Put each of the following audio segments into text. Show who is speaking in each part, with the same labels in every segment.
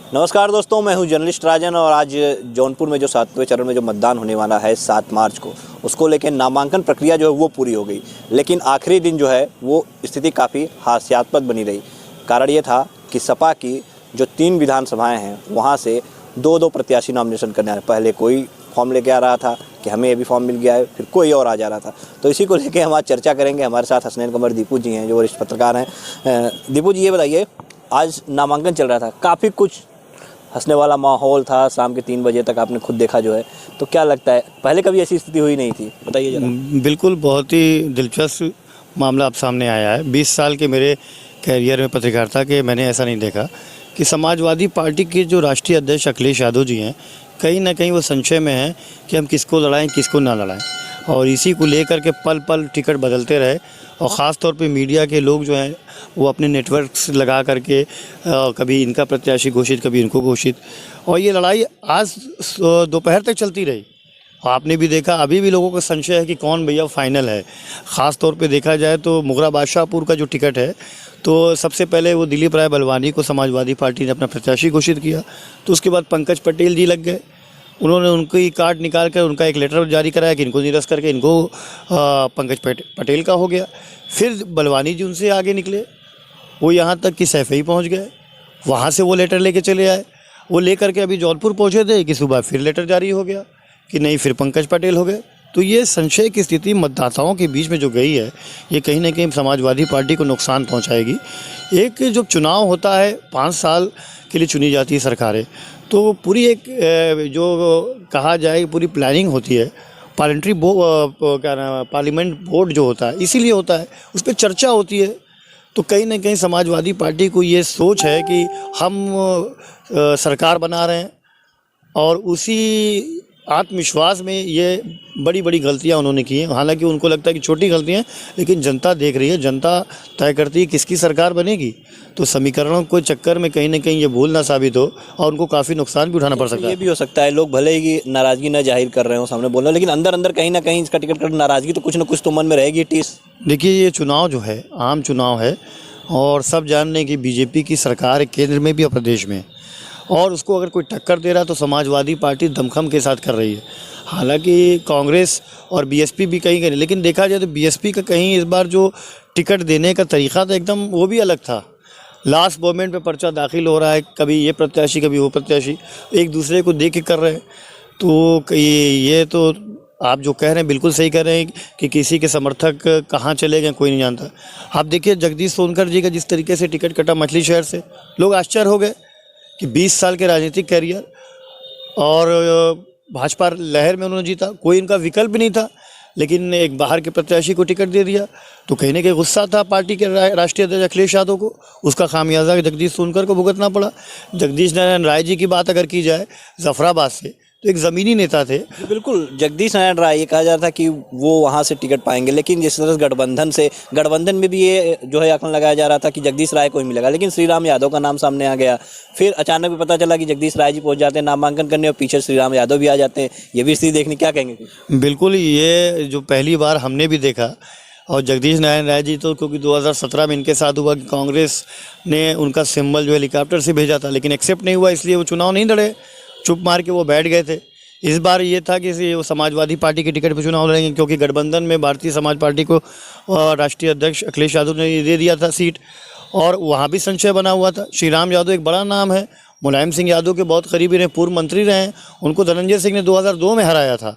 Speaker 1: नमस्कार दोस्तों, मैं हूं जर्नलिस्ट राजन और आज जौनपुर में जो 7वें चरण में जो मतदान होने वाला है 7 मार्च को, उसको लेकर नामांकन प्रक्रिया जो है वो पूरी हो गई। लेकिन आखिरी दिन जो है वो स्थिति काफ़ी हास्यास्पद बनी रही। कारण ये था कि सपा की जो 3 विधानसभाएं हैं वहाँ से 2-2 प्रत्याशी नॉमिनेशन करने आ रहे। पहले कोई फॉर्म लेके आ रहा था कि हमें ये भी फॉर्म मिल गया है, फिर कोई और आ जा रहा था। तो इसी को लेकर हम आज चर्चा करेंगे। हमारे साथ हसनैन कमर दीपू जी हैं जो वरिष्ठ पत्रकार हैं। दीपू जी, ये बताइए, आज नामांकन चल रहा था, काफ़ी कुछ हंसने वाला माहौल था। शाम के 3 बजे तक आपने खुद देखा जो है, तो क्या लगता है पहले कभी ऐसी स्थिति हुई नहीं थी? बताइए जरा।
Speaker 2: बिल्कुल, बहुत ही दिलचस्प मामला अब सामने आया है। 20 साल के मेरे कैरियर में पत्रकारिता के मैंने ऐसा नहीं देखा कि समाजवादी पार्टी के जो राष्ट्रीय अध्यक्ष अखिलेश यादव जी हैं, कहीं ना कहीं वो संशय में हैं कि हम किसको लड़ाएं किसको ना लड़ाएं, और इसी को लेकर के पल पल टिकट बदलते रहे। और ख़ास तौर पे मीडिया के लोग जो हैं वो अपने नेटवर्क्स लगा करके कभी इनका प्रत्याशी घोषित कभी इनको घोषित, और ये लड़ाई आज दोपहर तक चलती रही। आपने भी देखा, अभी भी लोगों को संशय है कि कौन भैया फाइनल है। ख़ास तौर पे देखा जाए तो मुगरा बादशाहपुर का जो टिकट है, तो सबसे पहले वो दिलीप राय बलवानी को समाजवादी पार्टी ने अपना प्रत्याशी घोषित किया। तो उसके बाद पंकज पटेल जी लग गए, उन्होंने उनकी कार्ड निकाल कर उनका एक लेटर जारी कराया कि इनको निरस्त करके इनको पंकज पटेल का हो गया। फिर बलवानी जी उनसे आगे निकले, वो यहाँ तक कि सैफई पहुँच गए, वहाँ से वो लेटर लेके चले आए। वो लेकर के अभी जौनपुर पहुँचे थे कि सुबह फिर लेटर जारी हो गया कि नहीं, फिर पंकज पटेल हो गए। तो ये संशय की स्थिति मतदाताओं के बीच में जो गई है, ये कहीं ना कहीं समाजवादी पार्टी को नुकसान पहुंचाएगी। एक जो चुनाव होता है 5 साल के लिए चुनी जाती है सरकारें, तो पूरी एक जो कहा जाए पूरी प्लानिंग होती है। पार्लियामेंट बोर्ड जो होता है इसीलिए होता है, उस पर चर्चा होती है। तो कहीं ना कहीं समाजवादी पार्टी को ये सोच है कि हम सरकार बना रहे हैं, और उसी आत्मविश्वास में ये बड़ी बड़ी गलतियां उन्होंने की हैं। हालांकि उनको लगता है कि छोटी गलतियां, लेकिन जनता देख रही है, जनता तय करती है किसकी सरकार बनेगी। तो समीकरणों को चक्कर में कहीं ना कहीं ये भूल ना साबित हो और उनको काफ़ी नुकसान भी उठाना पड़ सकता है।
Speaker 1: ये भी हो सकता है लोग भले ही नाराज़गी न जाहिर कर रहे हो सामने बोल रहे हो, लेकिन अंदर अंदर कहीं ना कहीं इसका टिकट कर नाराज़गी तो कुछ ना कुछ तो मन में रहेगी टीस।
Speaker 2: देखिए, ये चुनाव जो है आम चुनाव है, और सब जान रहे हैं कि बीजेपी की सरकार है केंद्र में भी और प्रदेश में, और उसको अगर कोई टक्कर दे रहा है तो समाजवादी पार्टी दमखम के साथ कर रही है। हालांकि कांग्रेस और बीएसपी भी कहीं कहीं, लेकिन देखा जाए तो बीएसपी का कहीं इस बार जो टिकट देने का तरीक़ा था एकदम वो भी अलग था। लास्ट मोमेंट पे पर्चा दाखिल हो रहा है, कभी ये प्रत्याशी कभी वो प्रत्याशी, एक दूसरे को देख के कर रहे हैं। तो ये तो आप जो कह रहे हैं बिल्कुल सही कह रहे हैं कि किसी के समर्थक कहाँ चले गए कोई नहीं जानता। आप देखिए, जगदीश सोनकर जी का जिस तरीके से टिकट कटा मछली शहर से, लोग आश्चर्य हो गए कि 20 साल के राजनीतिक कैरियर और भाजपा लहर में उन्होंने जीता, कोई इनका विकल्प नहीं था, लेकिन एक बाहर के प्रत्याशी को टिकट दे दिया। तो कहीं ना कहीं गुस्सा था पार्टी के राष्ट्रीय अध्यक्ष अखिलेश यादव को, उसका खामियाजा जगदीश सोनकर को भुगतना पड़ा। जगदीश नारायण राय जी की बात अगर की जाए जफराबाद से, तो एक ज़मीनी नेता थे।
Speaker 1: बिल्कुल, जगदीश नारायण राय, ये कहा जा रहा था कि वो वहाँ से टिकट पाएंगे, लेकिन जिस तरह गठबंधन में भी ये जो है आंकलन लगाया जा रहा था कि जगदीश राय को ही मिलेगा, लेकिन श्रीराम यादव का नाम सामने आ गया। फिर अचानक भी पता चला कि जगदीश राय जी पहुँच जाते हैं नामांकन करने और पीछे श्रीराम यादव भी आ जाते हैं। ये भी स्थिति देखने, क्या कहेंगे?
Speaker 2: बिल्कुल, ये जो पहली बार हमने भी देखा, और जगदीश नारायण राय जी तो क्योंकि 2017 में इनके साथ हुआ कि कांग्रेस ने उनका सिंबल जो हेलीकॉप्टर से भेजा था, लेकिन एक्सेप्ट नहीं हुआ, इसलिए वो चुनाव नहीं लड़े, चुप मार के वो बैठ गए थे। इस बार ये था कि वो समाजवादी पार्टी के टिकट पर चुनाव लड़ेंगे, क्योंकि गठबंधन में भारतीय समाज पार्टी को राष्ट्रीय अध्यक्ष अखिलेश यादव ने दे दिया था सीट, और वहाँ भी संशय बना हुआ था। श्रीराम यादव एक बड़ा नाम है, मुलायम सिंह यादव के बहुत करीबी रहे, पूर्व मंत्री रहे हैं, उनको धनंजय सिंह ने 2002 में हराया था,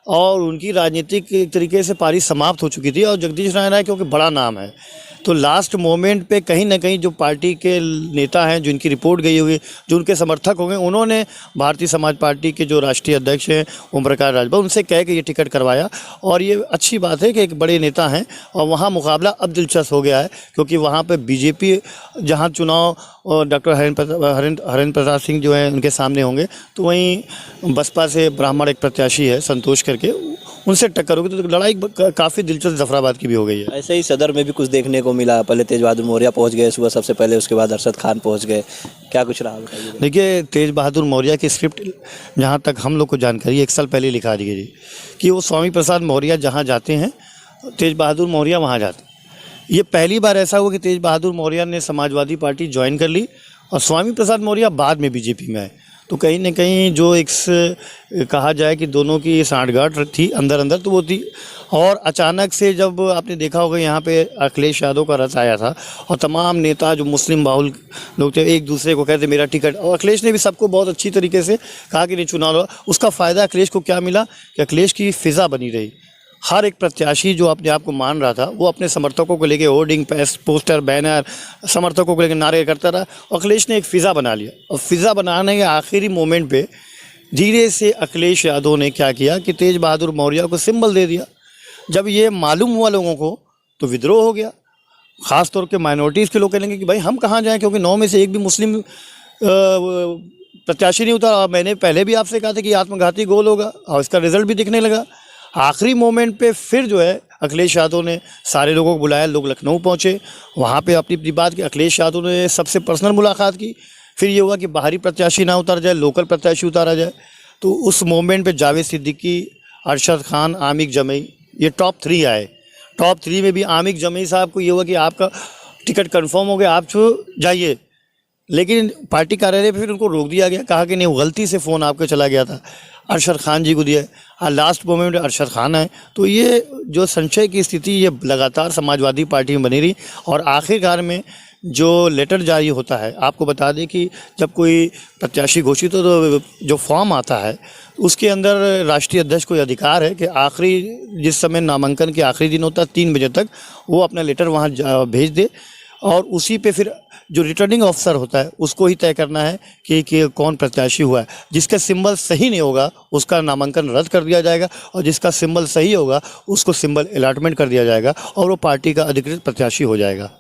Speaker 2: और उनकी राजनीतिक एक तरीके से पारी समाप्त हो चुकी थी। और जगदीश नारायण राय क्योंकि बड़ा नाम है, तो लास्ट मोमेंट पे कहीं ना कहीं जो पार्टी के नेता हैं, जिनकी रिपोर्ट गई हुई, जो उनके समर्थक होंगे, उन्होंने भारतीय समाज पार्टी के जो राष्ट्रीय अध्यक्ष हैं ओम प्रकाश राजभर, उनसे कह के ये टिकट करवाया। और ये अच्छी बात है कि एक बड़े नेता हैं, और वहाँ मुकाबला अब दिलचस्प हो गया है, क्योंकि वहाँ पे बीजेपी जहाँ चुनाव डॉक्टर हरेंद्र प्रसाद सिंह जो हैं उनके सामने होंगे, तो वहीं बसपा से ब्राह्मण एक प्रत्याशी है संतोष करके, उनसे टक्कर होगी। तो लड़ाई काफ़ी दिलचस्प जफराबाद की भी हो गई है।
Speaker 1: ऐसे ही सदर में भी कुछ देखने को मिला, पहले तेज बहादुर मौर्य पहुंच गए सुबह सबसे पहले, उसके बाद अरशद खान पहुंच गए, क्या कुछ रहा बताइए?
Speaker 2: देखिए, तेज बहादुर मौर्य की स्क्रिप्ट जहाँ तक हम लोग को जानकारी 1 साल पहले लिखा दी गई कि वो स्वामी प्रसाद मौर्य जहाँ जाते हैं, तेज बहादुर मौर्य वहाँ जाते हैं। ये पहली बार ऐसा हुआ कि तेज बहादुर मौर्य ने समाजवादी पार्टी ज्वाइन कर ली और स्वामी प्रसाद मौर्य बाद में बीजेपी में आए। तो कहीं ना कहीं जो एक कहा जाए कि दोनों की सांठगांठ थी अंदर अंदर, तो वो थी। और अचानक से जब आपने देखा होगा यहाँ पे अखिलेश यादव का रथ आया था और तमाम नेता जो मुस्लिम बाहुल लोग थे एक दूसरे को कहते मेरा टिकट, और अखिलेश ने भी सबको बहुत अच्छी तरीके से कहा कि नहीं चुनाव लो। उसका फ़ायदा अखिलेश को क्या मिला कि अखिलेश की फ़िज़ा बनी रही। हर एक प्रत्याशी जो अपने आप को मान रहा था वो अपने समर्थकों को लेके होर्डिंग, पोस्टर, बैनर, समर्थकों को लेकर नारे करता रहा। अखिलेश ने एक फ़िज़ा बना लिया और फ़िज़ा बनाने के आखिरी मोमेंट पे धीरे से अखिलेश यादव ने क्या किया कि तेज बहादुर मौर्य को सिंबल दे दिया। जब ये मालूम हुआ लोगों को तो विद्रोह हो गया। ख़ास तौर के माइनॉरिटीज़ के लोग कहेंगे कि भाई हम कहाँ जाएँ, क्योंकि 9 में से एक भी मुस्लिम प्रत्याशी नहीं उतारा। मैंने पहले भी आपसे कहा था कि आत्मघाती गोल होगा और इसका रिजल्ट भी दिखने लगा। आखिरी मोमेंट पे फिर जो है अखिलेश यादव ने सारे लोगों को बुलाया, लोग लखनऊ पहुंचे, वहाँ पे अपनी अपनी बात की। अखिलेश यादव ने सबसे पर्सनल मुलाकात की। फिर ये हुआ कि बाहरी प्रत्याशी ना उतारा जाए, लोकल प्रत्याशी उतारा जाए। तो उस मोमेंट पे जावेद सिद्दीकी, अरशद खान, आमिर जमई, ये टॉप 3 आए। टॉप 3 में भी आमिर जमई साहब को ये हुआ कि आपका टिकट कन्फर्म हो गया, आप जाइए। लेकिन पार्टी कार्यालय पे फिर उनको रोक दिया गया, कहा कि नहीं वो गलती से फ़ोन आपके चला गया था, अरशद खान जी को दिया। और लास्ट मोमेंट अरशद खान आए। तो ये जो संशय की स्थिति ये लगातार समाजवादी पार्टी में बनी रही। और आखिरकार में जो लेटर जारी होता है, आपको बता दें कि जब कोई प्रत्याशी घोषित हो तो जो फॉर्म आता है उसके अंदर राष्ट्रीय अध्यक्ष को अधिकार है कि आखिरी जिस समय नामांकन के आखिरी दिन होता है 3 बजे तक वो अपना लेटर वहाँ भेज दे, और उसी पे फिर जो रिटर्निंग ऑफिसर होता है उसको ही तय करना है कि कौन प्रत्याशी हुआ है। जिसका सिंबल सही नहीं होगा उसका नामांकन रद्द कर दिया जाएगा, और जिसका सिंबल सही होगा उसको सिंबल अलॉटमेंट कर दिया जाएगा और वो पार्टी का अधिकृत प्रत्याशी हो जाएगा।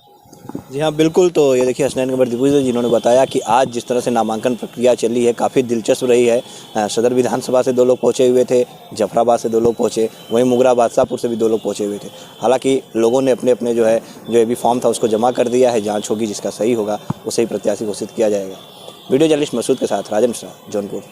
Speaker 1: जी हाँ, बिल्कुल। तो ये देखिए हसनैन कमर दिग्विजय जिन्होंने बताया कि आज जिस तरह से नामांकन प्रक्रिया चली है काफ़ी दिलचस्प रही है। सदर विधानसभा से 2 लोग पहुँचे हुए थे, जफराबाद से 2 लोग पहुँचे, वहीं मुगरा बादशाहपुर से भी 2 लोग पहुँचे हुए थे। हालांकि लोगों ने अपने अपने जो भी फॉर्म था उसको जमा कर दिया है। जाँच होगी, जिसका सही होगा उसे ही प्रत्याशी घोषित किया जाएगा। वीडियो जर्नलिस्ट मसूद के साथ राजन मिश्रा, जौनपुर।